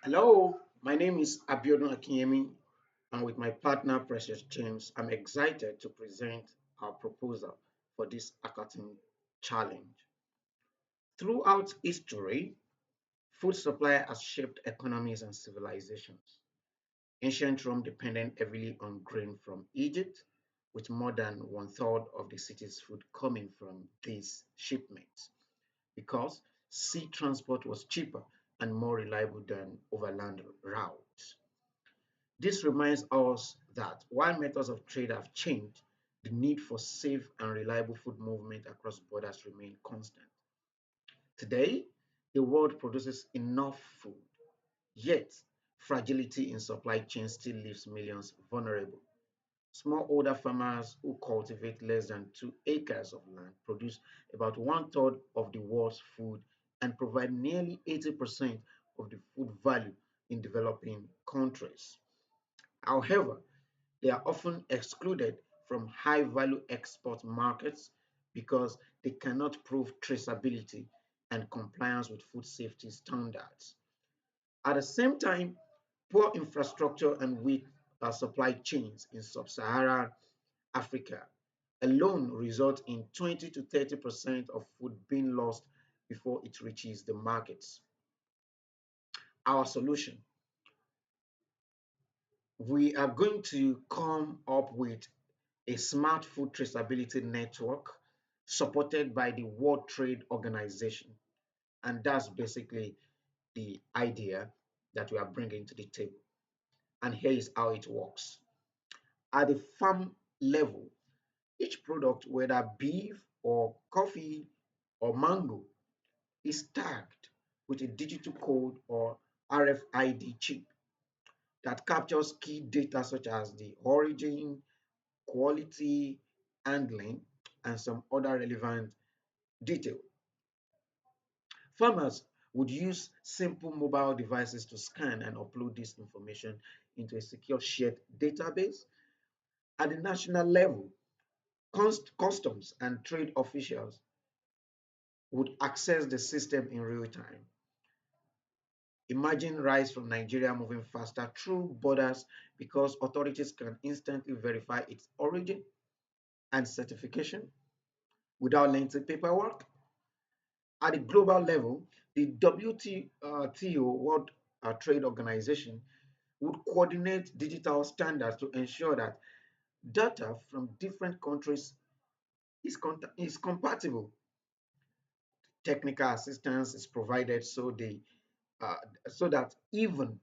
Hello, my name is Abiodun Akinyemi, and with my partner Precious James, I'm excited to present our proposal for this hackathon challenge. Throughout history, food supply has shaped economies and civilizations. Ancient Rome depended heavily on grain from Egypt, with more than one third of the city's food coming from these shipments, because sea transport was cheaper and more reliable than overland routes. This reminds us that while methods of trade have changed, the need for safe and reliable food movement across borders remain constant. Today, the world produces enough food, yet fragility in supply chains still leaves millions vulnerable. Smallholder farmers who cultivate less than 2 acres of land produce about one third of the world's food and provide nearly 80% of the food value in developing countries. However, they are often excluded from high value export markets because they cannot prove traceability and compliance with food safety standards. At the same time, poor infrastructure and weak supply chains in sub-Saharan Africa alone result in 20 to 30% of food being lost before it reaches the markets. Our solution: we are going to come up with a smart food traceability network supported by the World Trade Organization. And that's basically the idea that we are bringing to the table. And here is how it works. At the farm level, each product, whether beef or coffee or mango, is tagged with a digital code or RFID chip that captures key data such as the origin, quality, handling, and some other relevant detail. Farmers would use simple mobile devices to scan and upload this information into a secure shared database. At the national level, customs and trade officials would access the system in real time. Imagine rice from Nigeria moving faster through borders because authorities can instantly verify its origin and certification without lengthy paperwork. At the global level, the WTO, World Trade Organization, would coordinate digital standards to ensure that data from different countries is compatible. Technical assistance is provided uh, so that even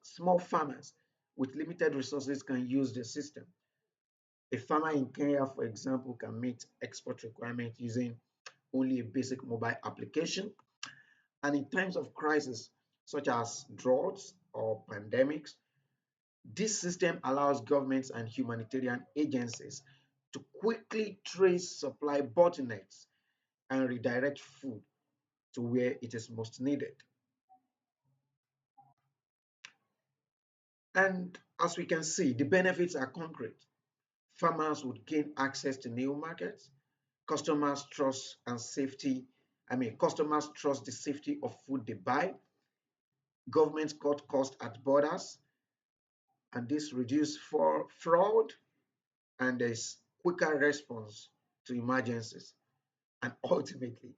small farmers with limited resources can use the system. A farmer in Kenya, for example, can meet export requirements using only a basic mobile application. And in times of crisis, such as droughts or pandemics, this system allows governments and humanitarian agencies to quickly trace supply bottlenecks and redirect food to where it is most needed. And as we can see, the benefits are concrete. Farmers would gain access to new markets. Customers trust and safety. Customers trust the safety of food they buy. Governments cut costs at borders, and this reduce for fraud, and there's quicker response to emergencies. And ultimately,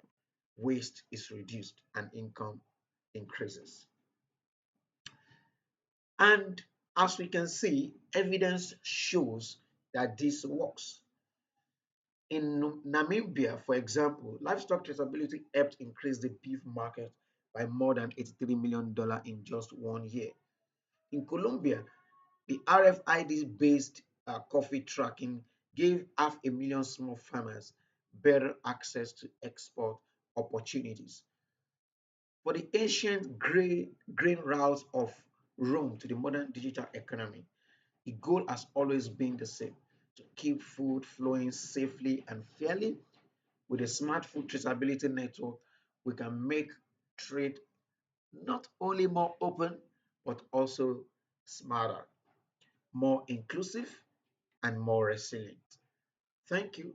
waste is reduced and income increases. And as we can see, evidence shows that this works. In Namibia, for example, livestock traceability helped increase the beef market by more than $83 million in just 1 year. In Colombia, the RFID-based coffee tracking gave 500,000 small farmers better access to export opportunities. For the ancient grain routes of Rome to the modern digital economy, the goal has always been the same: to keep food flowing safely and fairly. With a smart food traceability network, we can make trade not only more open, but also smarter, more inclusive, and more resilient. Thank you.